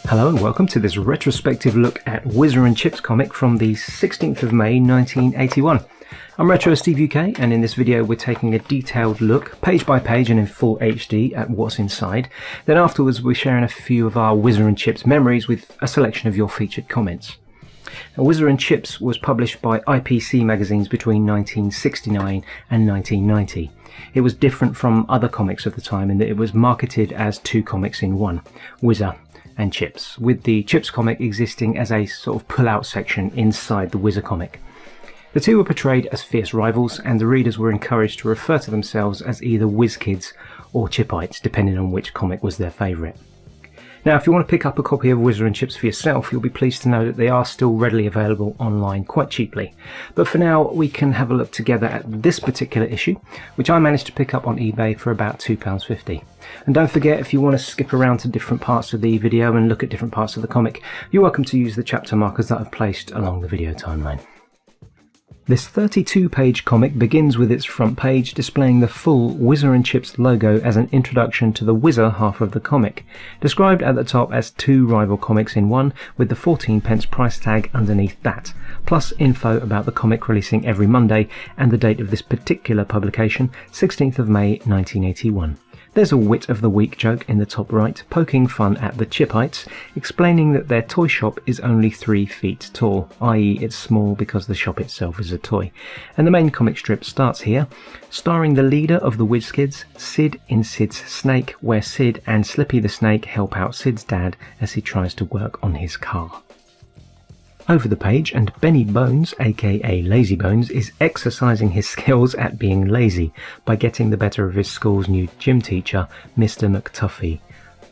Hello and welcome to this retrospective look at Whizzer and Chips comic from the 16th of May 1981. I'm Retro Steve UK, and in this video we're taking a detailed look, page by page and in full HD, at what's inside. Then afterwards we're sharing a few of our Whizzer and Chips memories with a selection of your featured comments. Now, Whizzer and Chips was published by IPC magazines between 1969 and 1990. It was different from other comics of the time in that it was marketed as two comics in one, Whizzer and Chips, with the Chips comic existing as a sort of pull-out section inside the Whizzer comic. The two were portrayed as fierce rivals, and the readers were encouraged to refer to themselves as either Whiz Kids or Chipites, depending on which comic was their favourite. Now, if you want to pick up a copy of Whizzer and Chips for yourself, you'll be pleased to know that they are still readily available online quite cheaply. But for now, we can have a look together at this particular issue, which I managed to pick up on eBay for about £2.50. And don't forget, if you want to skip around to different parts of the video and look at different parts of the comic, you're welcome to use the chapter markers that I've placed along the video timeline. This 32-page comic begins with its front page displaying the full Whizzer and Chips logo as an introduction to the Whizzer half of the comic, described at the top as two rival comics in one, with the 14p price tag underneath that, plus info about the comic releasing every Monday and the date of this particular publication, 16th of May 1981. There's a Wit of the Week joke in the top right, poking fun at the Chipites, explaining that their toy shop is only 3 feet tall, i.e. it's small because the shop itself is a toy. And the main comic strip starts here, starring the leader of the Whiz Kids, Sid in Sid's Snake, where Sid and Slippy the Snake help out Sid's dad as he tries to work on his car. Over the page, and Benny Bones, aka Lazy Bones, is exercising his skills at being lazy by getting the better of his school's new gym teacher, Mr. McTuffie.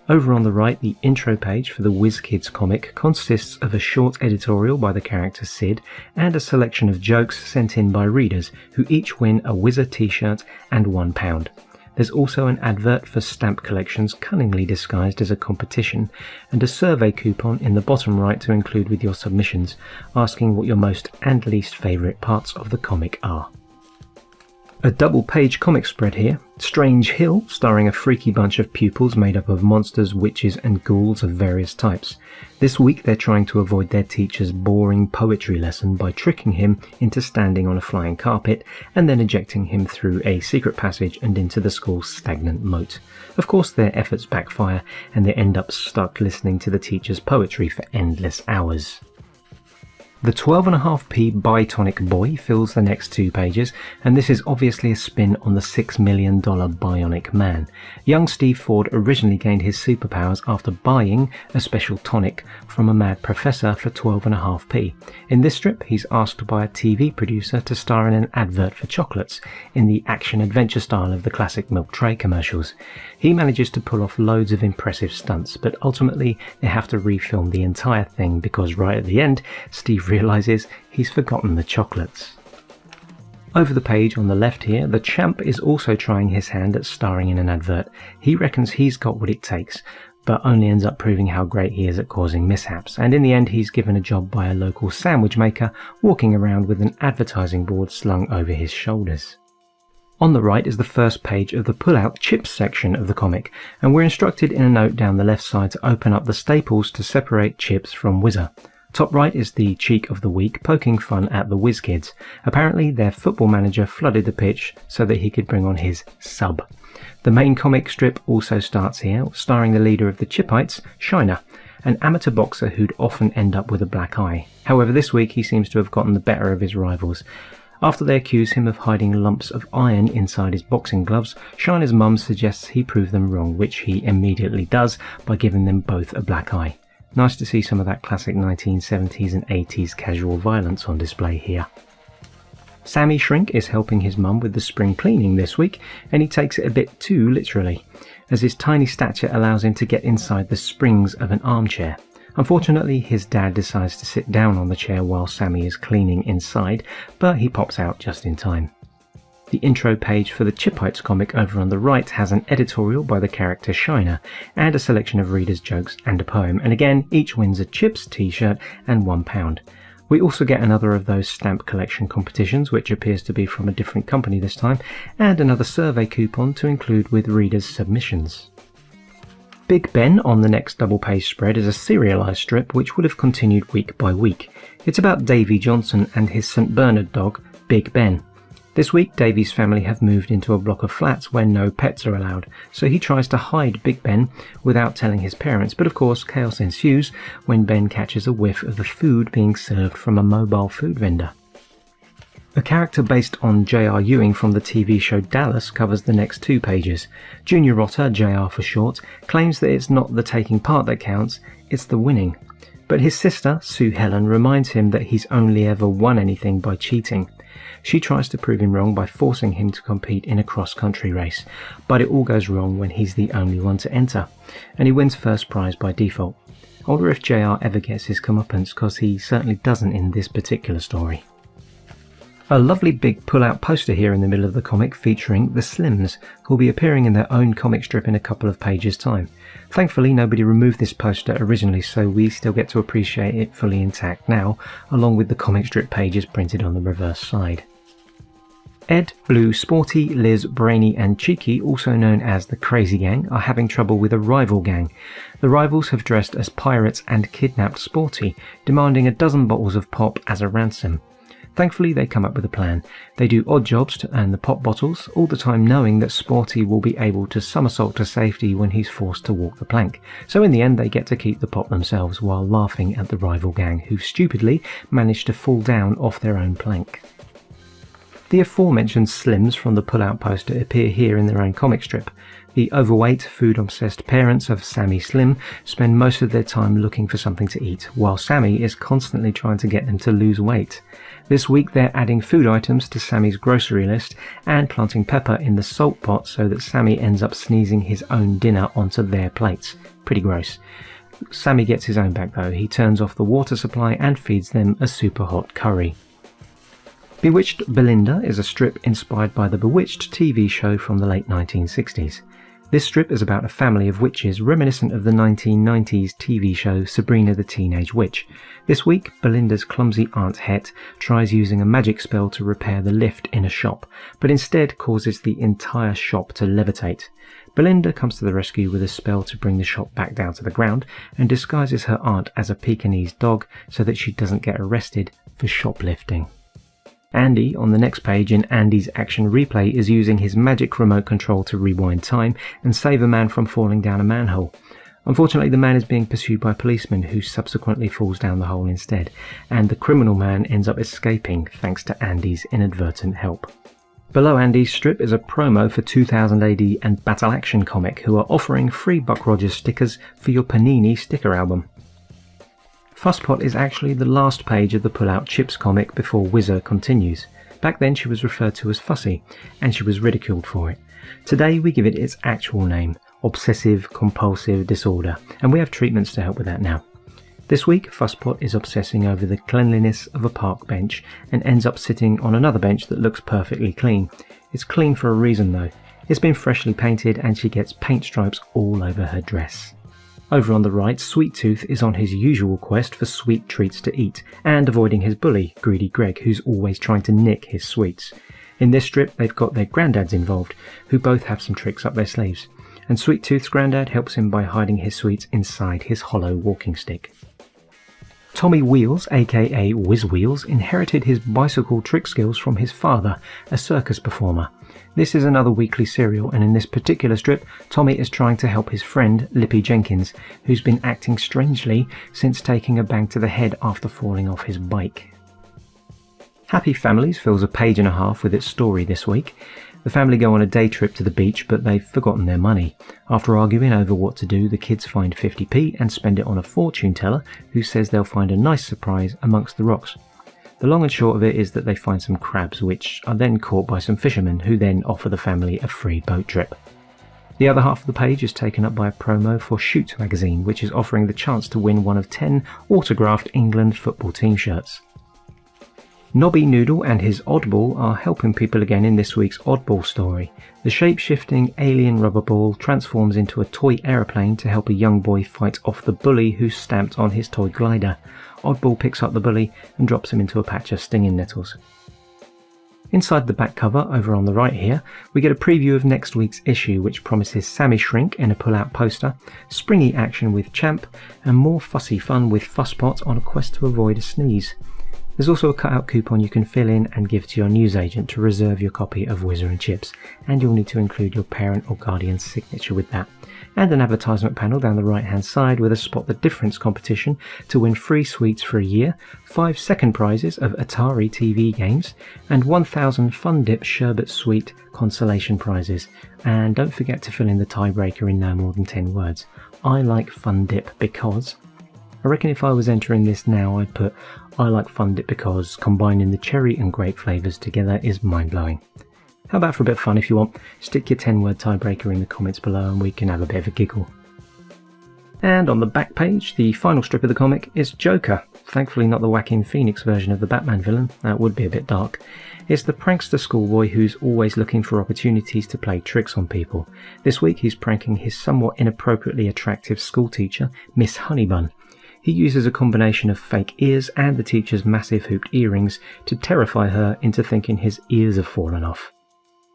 Over on the right, the intro page for the Whiz Kids comic consists of a short editorial by the character Sid and a selection of jokes sent in by readers who each win a Whizzer t-shirt and £1. There's also an advert for stamp collections cunningly disguised as a competition, and a survey coupon in the bottom right to include with your submissions, asking what your most and least favourite parts of the comic are. A double-page comic spread here, Strange Hill, starring a freaky bunch of pupils made up of monsters, witches and ghouls of various types. This week they're trying to avoid their teacher's boring poetry lesson by tricking him into standing on a flying carpet and then ejecting him through a secret passage and into the school's stagnant moat. Of course their efforts backfire and they end up stuck listening to the teacher's poetry for endless hours. The 12.5p Buytonic Boy fills the next 2 pages, and this is obviously a spin on the $6 million Bionic Man. Young Steve Ford originally gained his superpowers after buying a special tonic from a mad professor for 12.5p. In this strip, he's asked by a TV producer to star in an advert for chocolates, in the action-adventure style of the classic milk tray commercials. He manages to pull off loads of impressive stunts, but ultimately they have to refilm the entire thing because right at the end, Steve realises he's forgotten the chocolates. Over the page on the left here, the champ is also trying his hand at starring in an advert. He reckons he's got what it takes, but only ends up proving how great he is at causing mishaps, and in the end he's given a job by a local sandwich maker, walking around with an advertising board slung over his shoulders. On the right is the first page of the pull-out Chips section of the comic, and we're instructed in a note down the left side to open up the staples to separate Chips from Whizzer. Top right is the Cheek of the Week, poking fun at the Whiz Kids. Apparently their football manager flooded the pitch so that he could bring on his sub. The main comic strip also starts here, starring the leader of the Chipites, Shiner, an amateur boxer who'd often end up with a black eye. However, this week he seems to have gotten the better of his rivals. After they accuse him of hiding lumps of iron inside his boxing gloves, Shiner's mum suggests he prove them wrong, which he immediately does by giving them both a black eye. Nice to see some of that classic 1970s and 80s casual violence on display here. Sammy Shrink is helping his mum with the spring cleaning this week, and he takes it a bit too literally, as his tiny stature allows him to get inside the springs of an armchair. Unfortunately, his dad decides to sit down on the chair while Sammy is cleaning inside, but he pops out just in time. The intro page for the Chipites comic over on the right has an editorial by the character Shiner, and a selection of readers' jokes and a poem, and again, each wins a Chips t-shirt and £1. We also get another of those stamp collection competitions, which appears to be from a different company this time, and another survey coupon to include with readers' submissions. Big Ben on the next double page spread is a serialised strip which would have continued week by week. It's about Davy Johnson and his St Bernard dog, Big Ben. This week, Davy's family have moved into a block of flats where no pets are allowed, so he tries to hide Big Ben without telling his parents, but of course chaos ensues when Ben catches a whiff of the food being served from a mobile food vendor. A character based on J.R. Ewing from the TV show Dallas covers the next 2 pages. Junior Rotter, JR for short, claims that it's not the taking part that counts, it's the winning. But his sister, Sue Helen, reminds him that he's only ever won anything by cheating. She tries to prove him wrong by forcing him to compete in a cross-country race, but it all goes wrong when he's the only one to enter, and he wins first prize by default. I wonder if JR ever gets his comeuppance, because he certainly doesn't in this particular story. A lovely big pull-out poster here in the middle of the comic featuring the Slims, who'll be appearing in their own comic strip in a couple of pages' time. Thankfully, nobody removed this poster originally, so we still get to appreciate it fully intact now, along with the comic strip pages printed on the reverse side. Ed, Blue, Sporty, Liz, Brainy and Cheeky, also known as the Krazy Gang, are having trouble with a rival gang. The rivals have dressed as pirates and kidnapped Sporty, demanding a dozen bottles of pop as a ransom. Thankfully, they come up with a plan. They do odd jobs to earn the pop bottles, all the time knowing that Sporty will be able to somersault to safety when he's forced to walk the plank. So in the end, they get to keep the pop themselves while laughing at the rival gang, who stupidly managed to fall down off their own plank. The aforementioned Slims from the pull-out poster appear here in their own comic strip. The overweight, food-obsessed parents of Sammy Slim spend most of their time looking for something to eat, while Sammy is constantly trying to get them to lose weight. This week they're adding food items to Sammy's grocery list and planting pepper in the salt pot so that Sammy ends up sneezing his own dinner onto their plates. Pretty gross. Sammy gets his own back though. He turns off the water supply and feeds them a super hot curry. Bewitched Belinda is a strip inspired by the Bewitched TV show from the late 1960s. This strip is about a family of witches reminiscent of the 1990s TV show Sabrina the Teenage Witch. This week, Belinda's clumsy Aunt Het tries using a magic spell to repair the lift in a shop, but instead causes the entire shop to levitate. Belinda comes to the rescue with a spell to bring the shop back down to the ground and disguises her aunt as a Pekingese dog so that she doesn't get arrested for shoplifting. Andy, on the next page in Andy's Action Replay, is using his magic remote control to rewind time and save a man from falling down a manhole. Unfortunately, the man is being pursued by a policeman who subsequently falls down the hole instead, and the criminal man ends up escaping thanks to Andy's inadvertent help. Below Andy's strip is a promo for 2000 AD and Battle Action Comic, who are offering free Buck Rogers stickers for your Panini sticker album. Fusspot is actually the last page of the Pull-Out Chips comic before Whizzer continues. Back then she was referred to as Fussy, and she was ridiculed for it. Today we give it its actual name, Obsessive Compulsive Disorder, and we have treatments to help with that now. This week, Fusspot is obsessing over the cleanliness of a park bench and ends up sitting on another bench that looks perfectly clean. It's clean for a reason though. It's been freshly painted and she gets paint stripes all over her dress. Over on the right, Sweet Tooth is on his usual quest for sweet treats to eat, and avoiding his bully, Greedy Greg, who's always trying to nick his sweets. In this strip, they've got their granddads involved, who both have some tricks up their sleeves, and Sweet Tooth's granddad helps him by hiding his sweets inside his hollow walking stick. Tommy Wheels, aka Whizz Wheels, inherited his bicycle trick skills from his father, a circus performer. This is another weekly serial, and in this particular strip, Tommy is trying to help his friend, Lippy Jenkins, who's been acting strangely since taking a bang to the head after falling off his bike. Happy Families fills a page and a half with its story this week. The family go on a day trip to the beach, but they've forgotten their money. After arguing over what to do, the kids find 50p and spend it on a fortune teller who says they'll find a nice surprise amongst the rocks. The long and short of it is that they find some crabs, which are then caught by some fishermen, who then offer the family a free boat trip. The other half of the page is taken up by a promo for Shoot magazine, which is offering the chance to win one of 10 autographed England football team shirts. Nobby Noodle and his oddball are helping people again in this week's oddball story. The shape-shifting alien rubber ball transforms into a toy aeroplane to help a young boy fight off the bully who's stamped on his toy glider. Oddball picks up the bully and drops him into a patch of stinging nettles. Inside the back cover, over on the right here, we get a preview of next week's issue, which promises Sammy Shrink in a pull-out poster, springy action with Champ, and more fussy fun with Fusspot on a quest to avoid a sneeze. There's also a cutout coupon you can fill in and give to your newsagent to reserve your copy of Whizzer and Chips, and you'll need to include your parent or guardian's signature with that. And an advertisement panel down the right hand side with a Spot the Difference competition to win free sweets for a year, 5 second prizes of Atari TV games, and 1000 Fun Dip Sherbet Sweet consolation prizes. And don't forget to fill in the tiebreaker in no more than 10 words. I like Fun Dip because... I reckon if I was entering this now I'd put I like Fun Dip because combining the cherry and grape flavours together is mind-blowing. How about for a bit of fun if you want, stick your 10-word tiebreaker in the comments below and we can have a bit of a giggle. And on the back page, the final strip of the comic is Joker. Thankfully not the Joaquin Phoenix version of the Batman villain, that would be a bit dark. It's the prankster schoolboy who's always looking for opportunities to play tricks on people. This week he's pranking his somewhat inappropriately attractive schoolteacher, Miss Honeybun. He uses a combination of fake ears and the teacher's massive hooped earrings to terrify her into thinking his ears have fallen off.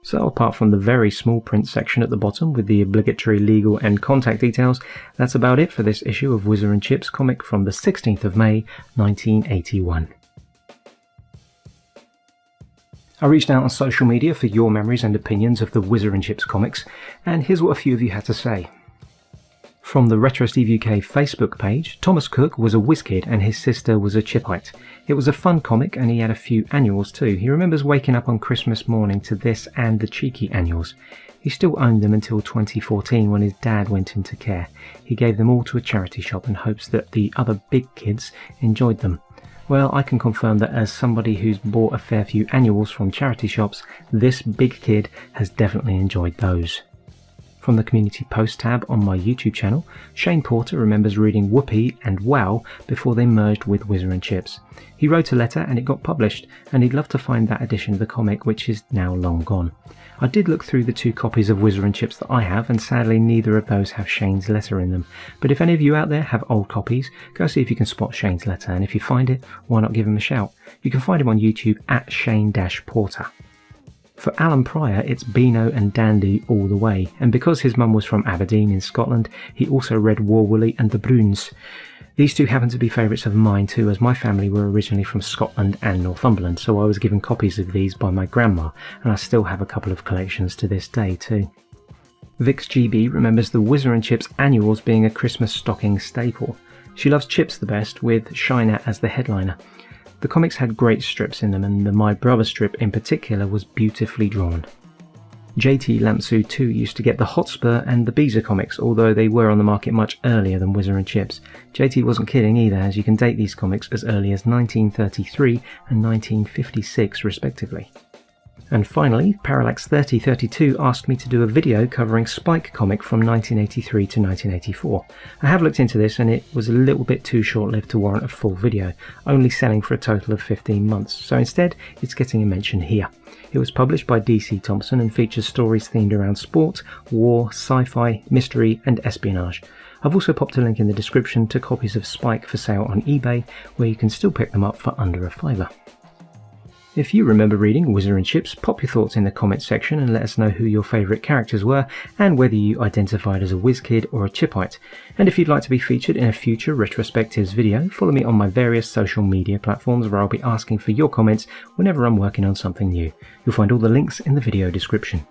So apart from the very small print section at the bottom with the obligatory legal and contact details, that's about it for this issue of Whizzer and Chips comic from the 16th of May 1981. I reached out on social media for your memories and opinions of the Whizzer and Chips comics, and here's what a few of you had to say. From the Retro Steve UK Facebook page, Thomas Cook was a whiz kid and his sister was a chipite. It was a fun comic and he had a few annuals too. He remembers waking up on Christmas morning to this and the cheeky annuals. He still owned them until 2014 when his dad went into care. He gave them all to a charity shop in hopes that the other big kids enjoyed them. Well, I can confirm that as somebody who's bought a fair few annuals from charity shops, this big kid has definitely enjoyed those. From the community post tab on my YouTube channel, Shane Porter remembers reading Whoopee and Wow before they merged with Whizzer and Chips. He wrote a letter and it got published, and he'd love to find that edition of the comic, which is now long gone. I did look through the 2 copies of Whizzer and Chips that I have, and sadly neither of those have Shane's letter in them. But if any of you out there have old copies, go see if you can spot Shane's letter, and if you find it, why not give him a shout? You can find him on YouTube at Shane-Porter. For Alan Pryor, it's Beano and Dandy all the way, and because his mum was from Aberdeen in Scotland, he also read War Woolly and the Bruins. These two happen to be favourites of mine too, as my family were originally from Scotland and Northumberland, so I was given copies of these by my grandma, and I still have a couple of collections to this day too. Vix GB remembers the Whizzer and Chips annuals being a Christmas stocking staple. She loves Chips the best, with Shiner as the headliner. The comics had great strips in them, and the My Brother strip in particular was beautifully drawn. JT Lamsu too used to get the Hotspur and the Beezer comics, although they were on the market much earlier than Whizzer and Chips. JT wasn't kidding either, as you can date these comics as early as 1933 and 1956 respectively. And finally, Parallax3032 asked me to do a video covering Spike comic from 1983 to 1984. I have looked into this and it was a little bit too short-lived to warrant a full video, only selling for a total of 15 months, so instead it's getting a mention here. It was published by DC Thompson and features stories themed around sport, war, sci-fi, mystery and espionage. I've also popped a link in the description to copies of Spike for sale on eBay, where you can still pick them up for under $5. If you remember reading Whizzer and Chips, pop your thoughts in the comments section and let us know who your favourite characters were and whether you identified as a whiz kid or a chipite. And if you'd like to be featured in a future retrospectives video, follow me on my various social media platforms where I'll be asking for your comments whenever I'm working on something new. You'll find all the links in the video description.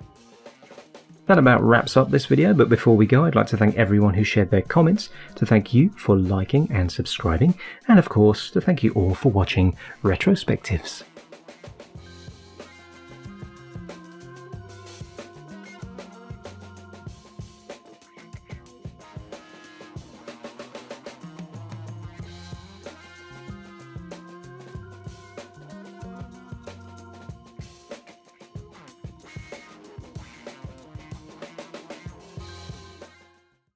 That about wraps up this video, but before we go I'd like to thank everyone who shared their comments, to thank you for liking and subscribing, and of course to thank you all for watching Retrospectives.